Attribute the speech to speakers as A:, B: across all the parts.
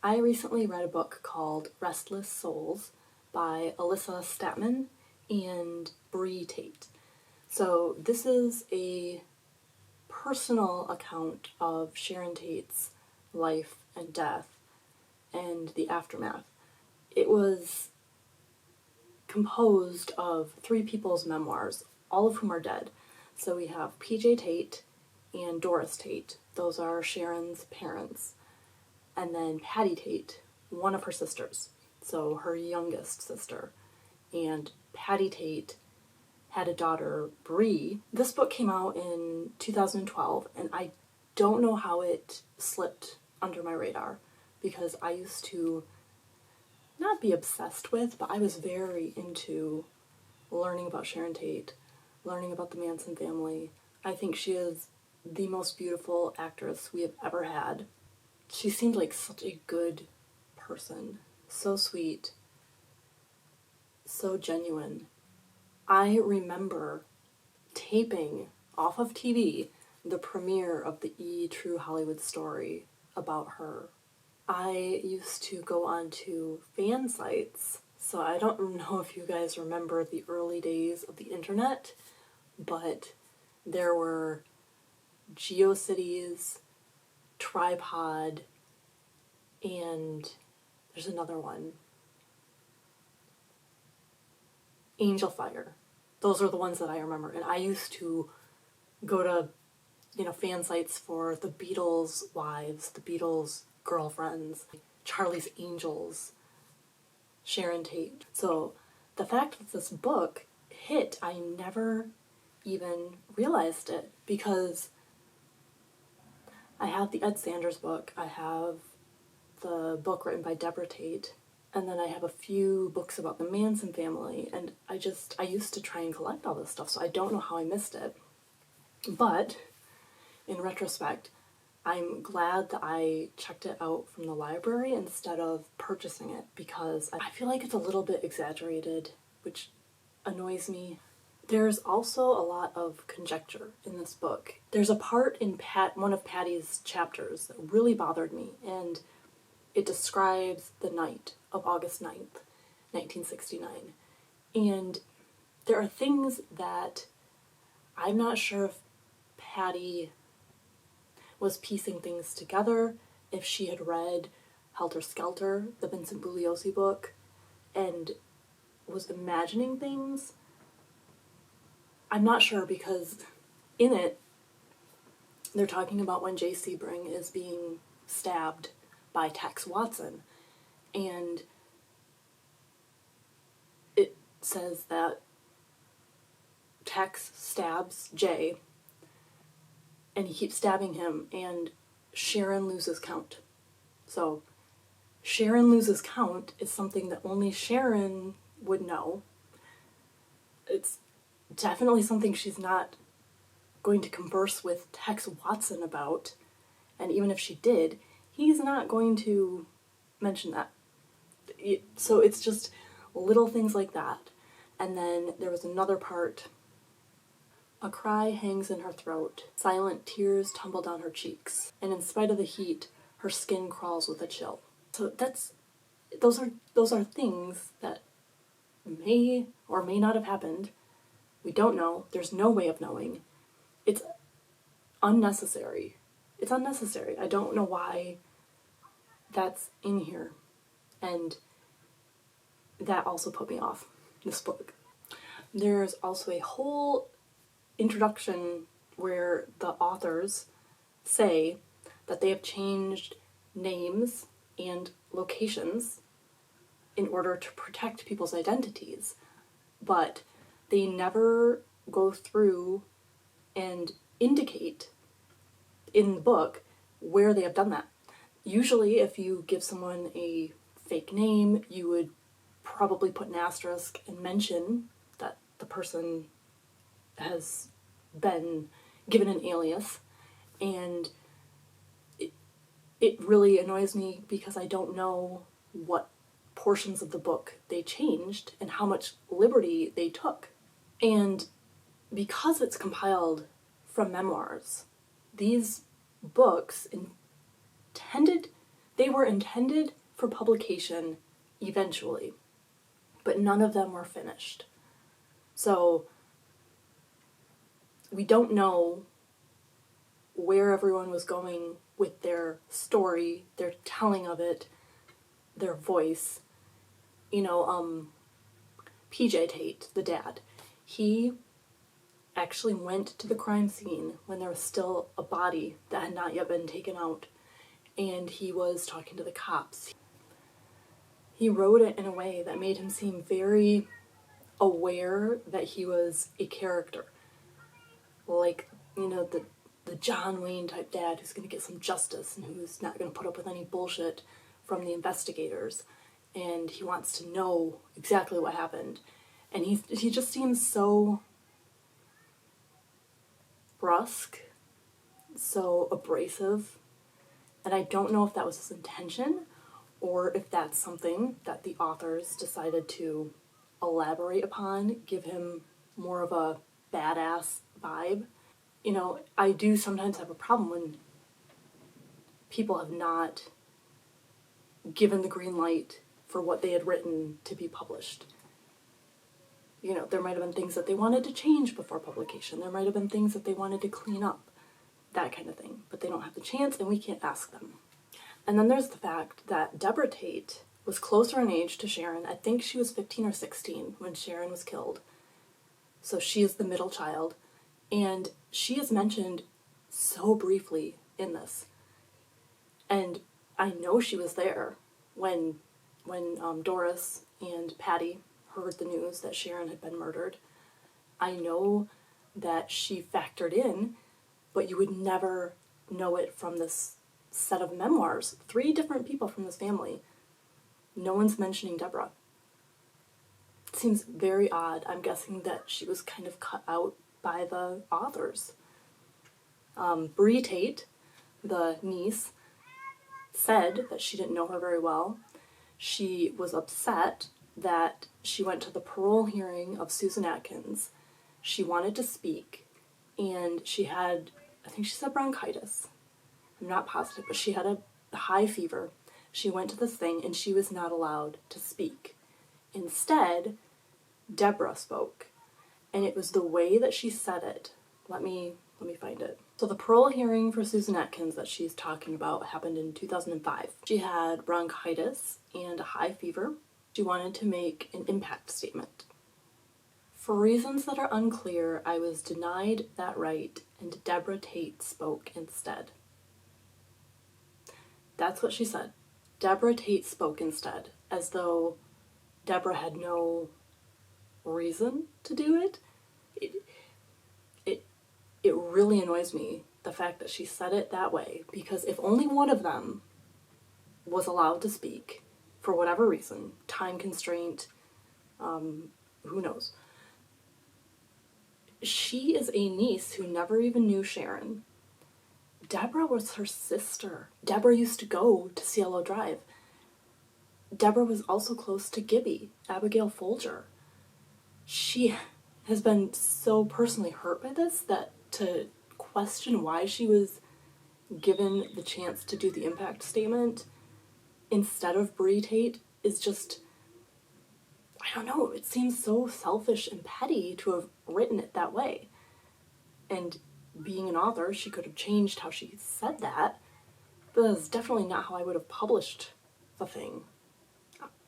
A: I recently read a book called Restless Souls by Alyssa Statman and Tate. So this is a personal account of Sharon Tate's life and death and the aftermath. It was composed of three people's memoirs, all of whom are dead. So we have PJ Tate and Doris Tate. Those are Sharon's parents. And then Patty Tate, one of her sisters, so her youngest sister. And Patty Tate had a daughter, Bree. This book came out in 2012, and I don't know how it slipped under my radar, because I used to not be obsessed with, but I was very into learning about Sharon Tate, learning about the Manson family. I think she is the most beautiful actress we have ever had. She seemed like such a good person, so sweet, so genuine. I remember taping off of TV the premiere of the True Hollywood Story about her. I used to go onto fan sites, so I don't know if you guys remember the early days of the internet, but there were GeoCities, Tripod, and there's another one. Angel Fire. Those are the ones that I remember. And I used to go to, fan sites for the Beatles' wives, the Beatles' girlfriends, Charlie's Angels, Sharon Tate. So the fact that this book hit, I never even realized it, because I have the Ed Sanders book, I have the book written by Deborah Tate, and then I have a few books about the Manson family, and I used to try and collect all this stuff, so I don't know how I missed it. But in retrospect, I'm glad that I checked it out from the library instead of purchasing it, because I feel like it's a little bit exaggerated, which annoys me. There's also a lot of conjecture in this book. There's a part in one of Patty's chapters that really bothered me, and it describes the night of August 9th, 1969. And there are things that I'm not sure if Patty was piecing things together, if she had read Helter Skelter, the Vincent Bugliosi book, and was imagining things. I'm not sure, because in it, they're talking about when Jay Sebring is being stabbed by Tex Watson, and it says that Tex stabs Jay, and he keeps stabbing him, and Sharon loses count. So Sharon loses count is something that only Sharon would know. It's definitely something she's not going to converse with Tex Watson about, and even if she did, he's not going to mention that. So it's just little things like that. And then there was another part. A cry hangs in her throat, silent tears tumble down her cheeks, and in spite of the heat, her skin crawls with a chill. So those are things that may or may not have happened. We don't know. There's no way of knowing. It's unnecessary. It's unnecessary. I don't know why that's in here. And that also put me off this book. There's also a whole introduction where the authors say that they have changed names and locations in order to protect people's identities, but they never go through and indicate in the book where they have done that. Usually, if you give someone a fake name, you would probably put an asterisk and mention that the person has been given an alias, and it really annoys me because I don't know what portions of the book they changed and how much liberty they took. And because it's compiled from memoirs, these books intended They were intended for publication eventually, but none of them were finished. So we don't know where everyone was going with their story, their telling of it, their voice. You know, PJ Tate, the dad, he actually went to the crime scene when there was still a body that had not yet been taken out, and he was talking to the cops. He wrote it in a way that made him seem very aware that he was a character. Like, you know, the John Wayne type dad who's going to get some justice and who's not going to put up with any bullshit from the investigators. And he wants to know exactly what happened. And he just seems so brusque, so abrasive. And I don't know if that was his intention or if that's something that the authors decided to elaborate upon, give him more of a badass vibe. You know, I do sometimes have a problem when people have not given the green light for what they had written to be published. You know, there might have been things that they wanted to change before publication. There might have been things that they wanted to clean up, that kind of thing. But they don't have the chance and we can't ask them. And then there's the fact that Deborah Tate was closer in age to Sharon. I think she was 15 or 16 when Sharon was killed. So she is the middle child. And she is mentioned so briefly in this. And I know she was there when Doris and Patty heard the news that Sharon had been murdered. I know that she factored in, but you would never know it from this set of memoirs. 3 different people from this family. No one's mentioning Deborah. It seems very odd. I'm guessing that she was kind of cut out by the authors. Bree Tate, the niece, said that she didn't know her very well. She was upset that she went to the parole hearing of Susan Atkins. She wanted to speak, and she had, I think she said bronchitis. I'm not positive, but she had a high fever. She went to this thing, and she was not allowed to speak. Instead, Deborah spoke, and it was the way that she said it. Let me find it. So the parole hearing for Susan Atkins that she's talking about happened in 2005. She had bronchitis and a high fever. She wanted to make an impact statement. For reasons that are unclear, I was denied that right, and Deborah Tate spoke instead. That's what she said. Deborah Tate spoke instead, as though Deborah had no reason to do it. It really annoys me, the fact that she said it that way, because if only one of them was allowed to speak, for whatever reason, time constraint, who knows. She is a niece who never even knew Sharon. Deborah was her sister. Deborah used to go to Cielo Drive. Deborah was also close to Gibby, Abigail Folger. She has been so personally hurt by this that to question why she was given the chance to do the impact statement instead of Bree Tate is just, I don't know, it seems so selfish and petty to have written it that way. And being an author, she could have changed how she said that, but that's definitely not how I would have published the thing.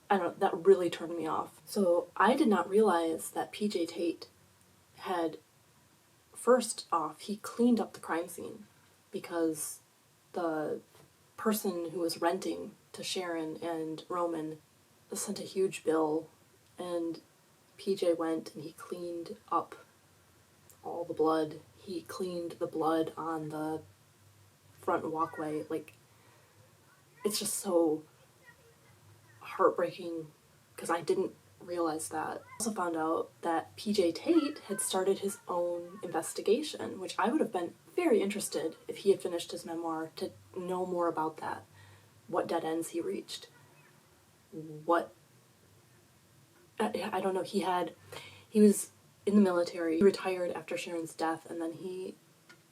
A: I don't know, that really turned me off. So I did not realize that PJ Tate had, first off, he cleaned up the crime scene because the person who was renting to Sharon and Roman sent a huge bill, and PJ went and he cleaned up all the blood. He cleaned the blood on the front walkway. Like, it's just so heartbreaking because I didn't realize that. I also found out that PJ Tate had started his own investigation, which I would have been very interested if he had finished his memoir to know more about that. What dead ends he reached. What, I don't know, he was in the military. He retired after Sharon's death, and then he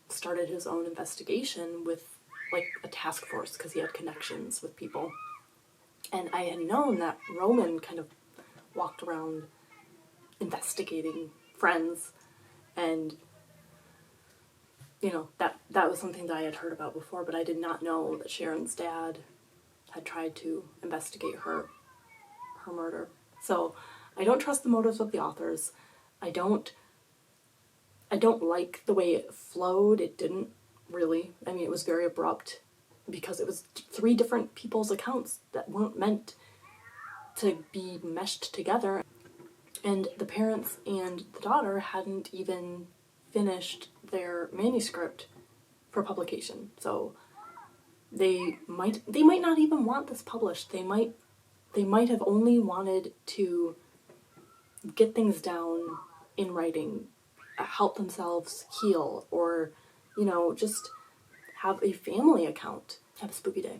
A: started his own investigation with like a task force because he had connections with people. And I had known that Roman kind of walked around investigating friends, and that was something that I had heard about before, but I did not know that Sharon's dad had tried to investigate her murder. So I don't trust the motives of the authors. I don't like the way it flowed. It didn't really. I mean, it was very abrupt because it was 3 different people's accounts that weren't meant to be meshed together. And the parents and the daughter hadn't even finished their manuscript for publication. So they might not even want this published. They might have only wanted to get things down in writing, help themselves heal, or just have a family account. Have a spooky day.